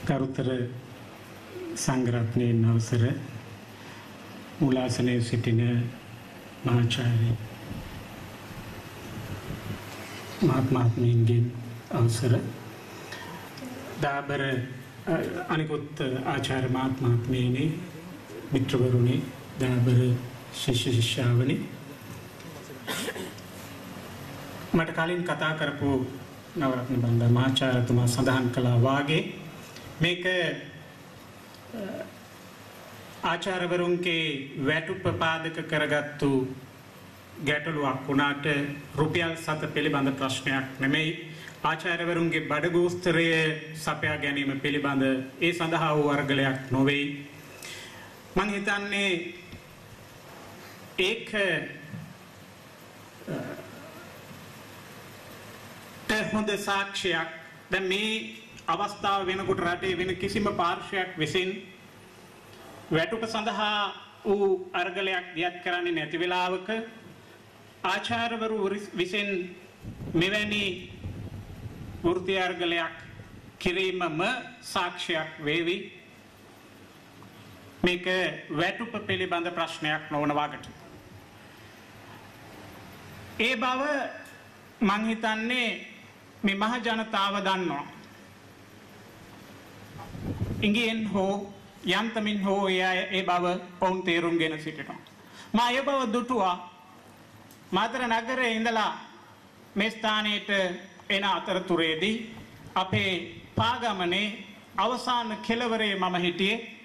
කරුතර සංඝරත්නයේ අවසර මූලාසනයේ සිටින මහාචාර්ය මහත්මීන්ගේ අවසර දාබර අනිකුත් ආචාර්ය මහත්මීනි මිත්‍රවරුනි දාබර ශිෂ්‍ය ශිෂ්‍යාවනි මට කලින් කතා කරපු නවරත්න බණ්ඩාර මහාචාර්යතුමා සඳහන් කළා වාගේ මේක ආචාර්යවරුන්ගේ වැටුප්පාදක කරගත්තු ගැටලුවක් වුණාට රුපියල් 7 පිළිබඳ ප්‍රශ්නයක් නෙමෙයි ආචාර්යවරුන්ගේ බඩගෝස්තරය සපයා ගැනීම පිළිබඳ ඒ සඳහා වූ අරගලයක් නොවේ මම හිතන්නේ ඒක හොඳ සාක්ෂියක් දැන් මේ අවස්ථාව වෙනකොට රටේ වෙන කිසිම පාර්ශ්වයක් විසින් වැටුප සඳහා වූ අරගලයක් දියත් කරන්නේ නැති වෙලාවක ආචාර්යවරු විසින් මෙවැනි වෘත්තීය අරගලයක් කිරීමම සාක්ෂියක් වේවි මේක වැටුප පිළිබඳ ප්‍රශ්නයක් නොවන වගට ඒ බව මං හිතන්නේ මේ මහ ජනතාව දන්නවා ඉංගියෙන් හෝ යන්තමින් හෝ ඒ බව ඔවුන් තේරුම්ගෙන සිටිනවා මා ඒ බව දුටුවා මාතර නගරයේ ඉඳලා මේ ස්ථානයට එන අතරතුරේදී අපේ පාගමනේ අවසාන කෙළවරේ මම හිටියේ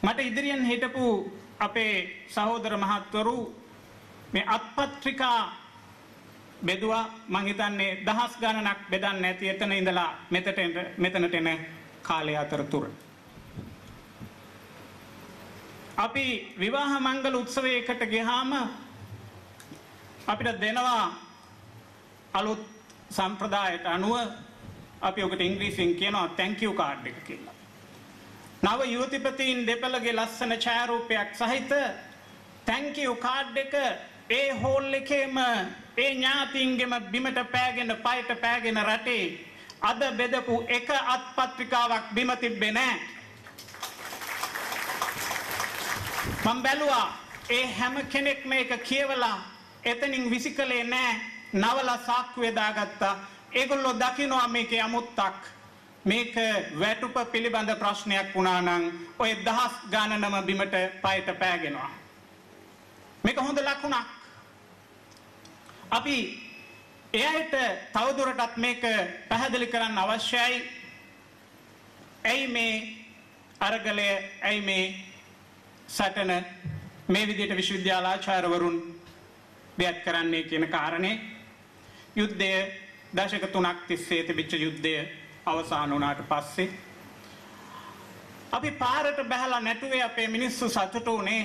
මට ඉදිරියෙන් හිටපු අපේ සහෝදර මහත්වරු මේ අත්පත්‍රිකා බෙදුවා මං හිතන්නේ දහස් ගණනක් බෙදන්නේ නැති එතන ඉඳලා මෙතනට එන කාලය අතරතුර අපි විවාහ මංගල උත්සවයකට ගියාම අපිට දෙනවා අලුත් සම්ප්‍රදායට අනුව අපි ඔකට ඉංග්‍රීසියෙන් කියනවා thank you card එක කියලා. නව යුවතිපතීන් දෙපළගේ ලස්සන ඡායාරූපයක් සහිත thank you card එක ඒ හෝල් එකේම ඒ ඥාතින්ගෙම බිමට පෑගෙන පයට පෑගෙන රටේ අද බෙදපු එක අත්පත්‍රිකාවක් බිම තිබ්බේ නැහැ. මම බැලුවා ඒ හැම කෙනෙක් මේක කියවලා එතනින් විසිකලේ නැහැ. නවලා සාක්කුවේ දාගත්තා. ඒගොල්ලෝ දකිනවා මේකේ අමුත්තක්. මේක වැටුප පිළිබඳ ප්‍රශ්නයක් වුණා නම් ඔය දහස් ගණනම බිමට පයට පෑගෙනවා. මේක හොඳ ලකුණක්. අපි එයාට තවදුරටත් මේක පැහැදිලි කරන්න අවශ්‍යයි. ඇයි මේ අරගලය ඇයි මේ සටන මේ විදිහට විශ්වවිද්‍යාල ආචාර්යවරුන් දෙයක් කරන්නේ කියන කාරණේ යුද්ධය දශක 3ක් තිස්සේ තිබිච්ච යුද්ධය අවසන් වුණාට පස්සේ අපි පාරට බහලා නැටුවේ අපේ මිනිස්සු සතුටු උනේ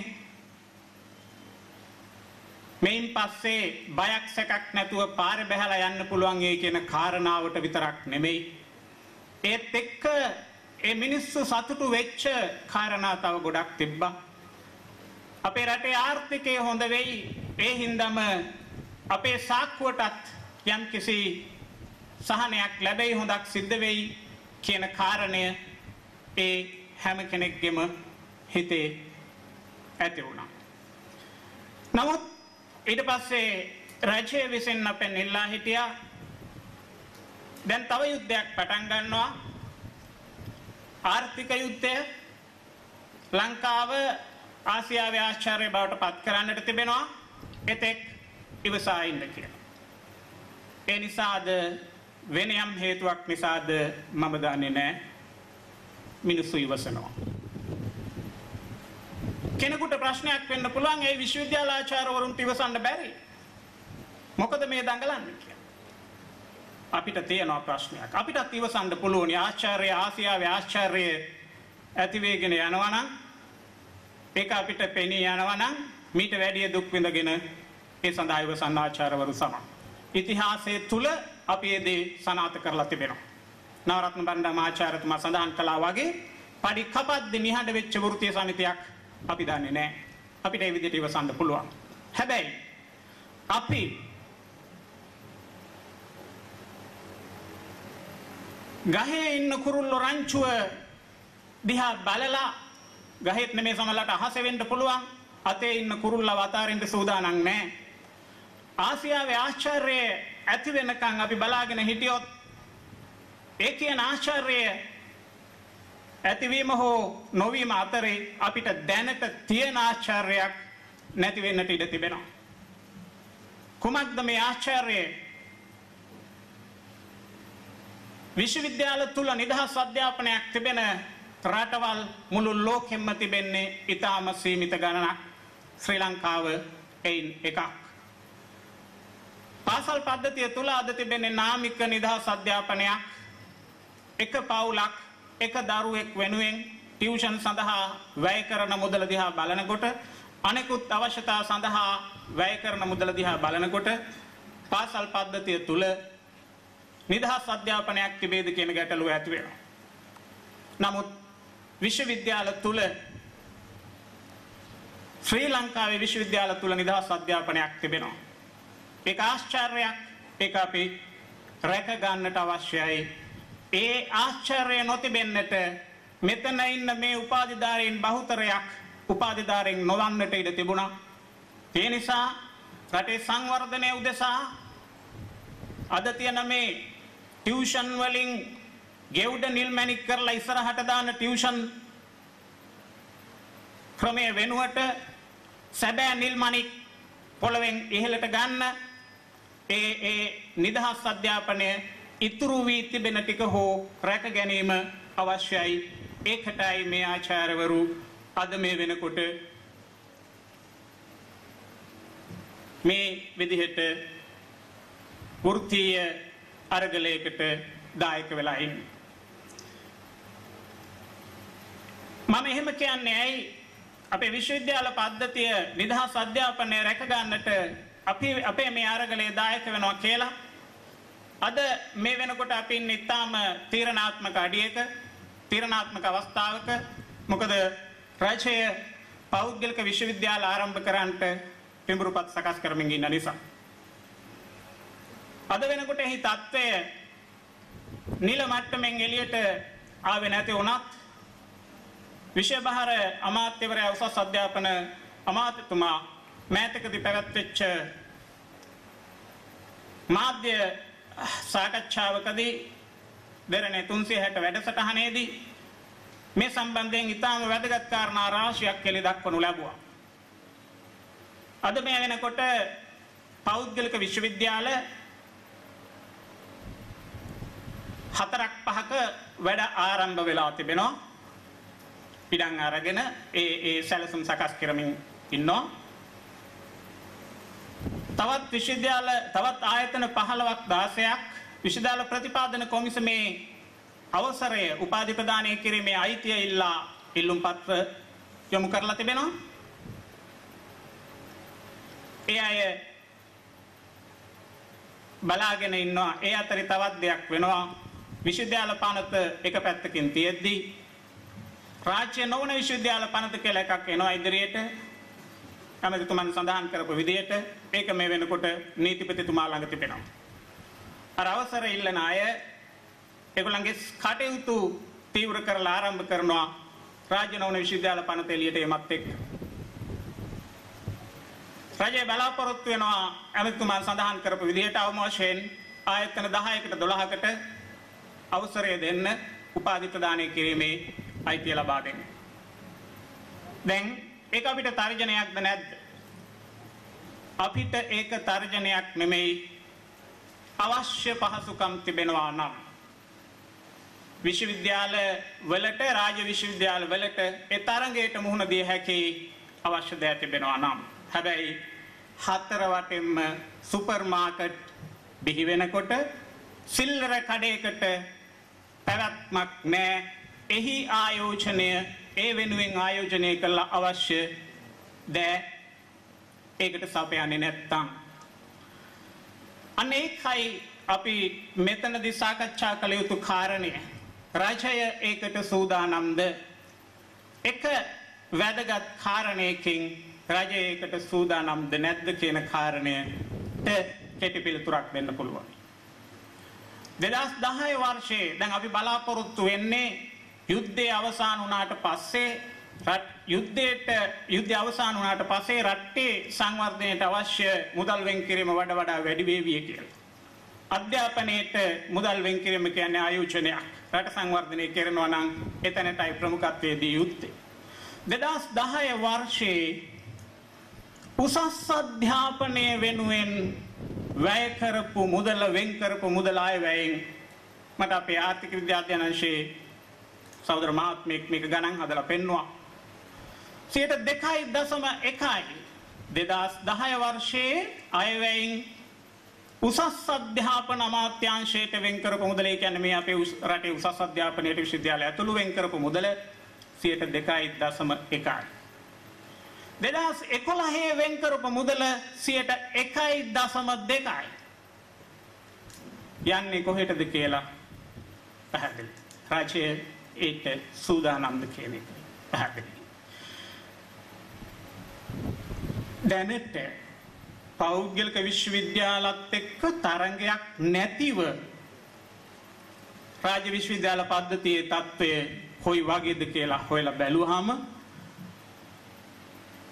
මේන් පස්සේ බයක් සැකක් නැතුව පාරේ බහලා යන්න පුළුවන් ඒ කියන කාරණාවට විතරක් නෙමෙයි ඒත් එක්ක ඒ මිනිස්සු සතුටු වෙච්ච කාරණා තව ගොඩක් තිබ්බා අපේ රටේ ආර්ථිකය හොඳ වෙයි ඒ හින්දාම අපේ සාක්කුවටත් යම්කිසි සහනයක් ලැබෙයි හොඳක් සිද්ධ වෙයි කියන කාරණය ඒ හැම කෙනෙක්ගේම හිතේ ඇති වුණා නමුත් ඊට පස්සේ රජය විසින් අපෙන් ඉල්ලා හිටියා දැන් තව යුද්ධයක් පටන් ගන්නවා ආර්ථික යුද්ධය ලංකාව ආසියාවේ ආශ්චර්ය බවට පත් කරන්නට තිබෙනවා එතෙක් ඉවසා ඉන්න කියලා. ඒ නිසාද වෙන යම් හේතුවක් නිසාද මම දන්නේ නැහැ මිනිස්සු ඉවසනවා. කෙනෙකුට ප්‍රශ්නයක් වෙන්න පුළුවන් ඒ විශ්වවිද්‍යාල ආචාර්යවරුන්ට ඉවසන්න බැරි. මොකද මේ දඟලන්නේ කියලා. අපිට තියෙන ප්‍රශ්නයක්. අපිටත් ඉවසන්න පුළුවන් ආචාර්ය ආසියාවේ ආශ්චර්ය ඇති වේගෙන යනවා නම් ඒක අපිට පෙනී යනවා නම් මීට වැඩිය දුක් විඳගෙන ඒ සඳහා ඉවසන්න ආචාර්යවරු සමග. ඉතිහාසයේ තුල අපි ඒ දේ සනාථ කරලා තිබෙනවා. නවරත්න බණ්ඩාර මහාචාර්යතුමා සඳහන් කළා වගේ පඩි කපද්දි නිහඬ වෙච්ච වෘත්තීය සමිතියක් අපි දන්නේ නැහැ. අපිට ඒ විදිහට ඉවසන්න පුළුවන්. හැබැයි අපි ගහේ ඉන්න කුරුල්ලෝ රංචුව දිහා බලලා ගහෙත් නෙමේ සමහරලාට අහසේ වෙන්න පුළුවන් අතේ ඉන්න කුරුල්ලව අතාරින්න සූදානම් නැහැ. ආසියාවේ ආශ්චර්යය ඇති වෙනකන් අපි බලාගෙන හිටියොත් ඒ කියන ආශ්චර්යය ඇතිවීම හෝ නොවීම අතරේ අපිට දැනට තියෙන ආශ්චර්යයක් නැති වෙන්නට ඉඩ තිබෙනවා. කුමක්ද මේ ආශ්චර්යය? විශ්වවිද්‍යාල තුල නිදහස් අධ්‍යාපනයක් තිබෙන රටවල් මුළු ලෝකෙම තිබෙන්නේ ඉතාම සීමිත ගණනක්. ශ්‍රී ලංකාව එයින් එකක්. පාසල් පද්ධතිය තුල අද තිබෙන්නේ නාමික නිදහස් අධ්‍යාපනයක්. එක පවුලක් එක දරුවෙක් වෙනුවෙන් ටියුෂන් සඳහා වැය කරන මුදල දිහා බලනකොට අනෙකුත් අවශ්‍යතා සඳහා වැය කරන මුදල දිහා බලනකොට පාසල් පද්ධතිය තුල නිදහස් අධ්‍යාපනයක් තිබේද කියන ගැටලුව ඇති වෙනවා. නමුත් විශ්වවිද්‍යාල තුල ශ්‍රී ලංකාවේ විශ්වවිද්‍යාල තුල නිදහස් අධ්‍යාපනයක් තිබෙනවා. ඒක ආශ්චර්යයක්. ඒක අපි රැක ගන්නට අවශ්‍යයි. ඒ ආශ්චර්යය නොතිබෙන්නට මෙතන ඉන්න මේ උපාධිධාරීන් බහුතරයක් උපාධිධාරීන් නොවන්නට ඉඩ තිබුණා. ඒ නිසා රටේ සංවර්ධනය උදෙසා අද තියෙන මේ ටියුෂන් වලින් ගෙවුඩ නිල් මැණික් කරලා ඉස්සරහට දාන ටියුෂන් ක්‍රමයේ වෙනුවට සැබෑ නිල් මැණික් පොළවෙන් ඉහළට ගන්න ඒ නිදහස් අධ්‍යාපනය ඉතුරු වී තිබෙන ටික හෝ රැක ගැනීම අවශ්‍යයි. ඒකටයි මේ ආචාර්යවරු අද මේ වෙනකොට මේ විදිහට වෘත්තීය අරගලයකට දායක වෙලා ඉන්නේ. මම එහෙම කියන්නේ ඇයි? අපේ විශ්වවිද්‍යාල පද්ධතිය නිදහස් අධ්‍යාපනය රැක ගන්නට අපේ මේ අරගලයේ දායක වෙනවා කියලා. අද මේ වෙනකොට අපි ඉන්නේ ඊටාම තීරණාත්මක අඩියක, තීරණාත්මක අවස්ථාවක. මොකද රජය පෞද්ගලික විශ්වවිද්‍යාල ආරම්භ කරන්නට පිඹුරුපත් සකස් කරමින් ඉන්න නිසා. අද වෙනකොට එහි තත්ත්වය නිල මට්ටමින් එළියට ආවේ නැති වුණත් විෂය බහර අමාත්‍යවරයා උසස් අධ්‍යාපන අමාත්‍යතුමා මෑතකදී පැවැත්වෙච්ච මාධ්‍ය සාකච්ඡාවකදී දෙරණේ 360 වැඩසටහනේදී මේ සම්බන්ධයෙන් ඉතාම වැදගත් කාරණා රාශියක් එළි දක්වනු ලැබුවා. අද මේ වෙනකොට පෞද්ගලික විශ්වවිද්‍යාල 4-5ක වැඩ ආරම්භ වෙලා තිබෙනවා. පිටං අරගෙන ඒ සැලසුම් සකස් කරමින් ඉන්නවා. තවත් විශ්වවිද්‍යාල තවත් ආයතන 15ක් 16ක් විශ්වවිද්‍යාල ප්‍රතිපාදන කොමිසමේ අවසරය උපාධි ප්‍රදානය කිරීමේ අයිතිය ඉල්ලා ඉල්ලුම් පත්‍ර යොමු කරලා තිබෙනවා. ඒ අය බලාගෙන ඉන්නවා. ඒ අතරේ තවත් දෙයක් වෙනවා. විශ්වවිද්‍යාල පනත එක පැත්තකින් තියෙද්දී රාජ්‍ය නොවන විශ්වවිද්‍යාල පනත කියලා එකක් එනවා ඉදිරියට. කැමැතිතුමන් සඳහන් කරපු විදිහට ඒක මේ වෙනකොට නීතිපතිතුමා ළඟ තිබෙනවා. අර අවසර ඉල්ලන අය ඒගොල්ලන්ගේ කටයුතු තීව්‍ර කරලා ආරම්භ කරනවා රාජ්‍ය නොවන විශ්වවිද්‍යාල පනත එළියට එමත් එක්ක. රජය බලාපොරොත්තු වෙනවා කැමැතිතුමන් සඳහන් කරපු විදිහට අවම වශයෙන් ආයතන 10කට 12කට අවසරය දෙන්න උපාධි ප්‍රදානය කිරීමේ අයිතිය ලබා දෙන්න. දැන් ඒක අපිට තර්ජනයක්ද නැද්ද? අපිට ඒක තර්ජනයක් නෙමෙයි. අවශ්‍ය පහසුකම් තිබෙනවා නම් විශ්වවිද්‍යාල වලට රාජ්‍ය විශ්වවිද්‍යාල වලට ඒ තරඟයට මුහුණ දිය හැකි අවශ්‍ය දෑ තිබෙනවා නම්. හැබැයි හතර වටෙන්ම සුපර් මාකට් බිහි වෙනකොට සිල්ලර කඩේකට පැවැත්මක් නැහැ. එහි ආයෝජනය ඒ වෙනුවෙන් ආයෝජනය කළ අවශ්‍ය දෑ ඒකට සපයන්නේ නැත්තම් අනේකයි අපි මෙතනදී සාකච්ඡා කළ යුතු කාරණය. රජය ඒකට සූදානම්ද? එක වැදගත් කාරණයකින් රජය ඒකට සූදානම්ද නැද්ද කියන කාරණයට කෙටි පිළිතුරක් දෙන්න පුළුවන්. 2010 වර්ෂයේ දැන් අපි බලාපොරොත්තු වෙන්නේ යුද්ධය අවසන් වුණාට පස්සේ යුද්ධය අවසන් වුණාට පස්සේ රටේ සංවර්ධනයට අවශ්‍ය මුදල් වෙන් කිරීම වඩා වැඩි වේවි කියලා. අධ්‍යාපනයේට මුදල් වෙන් කිරීම කියන්නේ ආයෝජනයක්. රට සංවර්ධනය කරනවා නම් එතනටයි ප්‍රමුඛත්වයේ දී යුත්තේ. 2010 වර්ෂයේ උසස් අධ්‍යාපනය වෙනුවෙන් වැය කරපු මුදල වෙන් කරපු මුදල ආය වැයෙන් මට අපේ ආර්ථික විද්‍යාඥයන් අංශයේ සහෝදර මහත්මයෙක් මේක ගණන් හදලා පෙන්නුවා. 2.1 2010 වර්ෂයේ අයවැයෙන් උසස් අධ්‍යාපන අමාත්‍යාංශයට වෙන් කරපු මුදල කියන්නේ මේ අපේ රටේ උසස් අධ්‍යාපනයේ විශ්වවිද්‍යාලය ඇතුළු වෙන් කරපු මුදල 2.1. 2011 වෙන් කරපු මුදල 1.2. යන්නේ කොහෙටද කියලා පැහැදිලි. රාජ්‍ය ඒක සූදානම්ද කියන එක පැහැදිලි. දැනට පෞද්ගලික විශ්වවිද්‍යාලත් එක්ක තරංගයක් නැතිව රාජ්‍ය විශ්වවිද්‍යාල පද්ධතියේ තත්ත්වය කොයි වගේද කියලා හොයලා බැලුවාම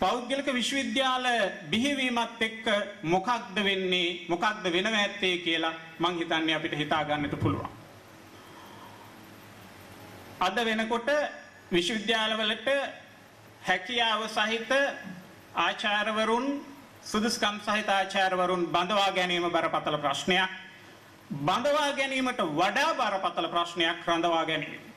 පෞද්ගලික විශ්වවිද්‍යාල බිහිවීමත් එක්ක මොකක්ද වෙන්නේ මොකක්ද වෙනව ඇත්තේ කියලා මං හිතන්නේ අපිට හිතා ගන්නට පුළුවන්. අද වෙනකොට විශ්වවිද්‍යාලවලට හැකියාව සහිත ආචාර්යවරුන් සුදුසුකම් සහිත ආචාර්යවරුන් බඳවා ගැනීම බරපතල ප්‍රශ්නයක්. බඳවා ගැනීමට වඩා බරපතල ප්‍රශ්නයක් රඳවා ගැනීම.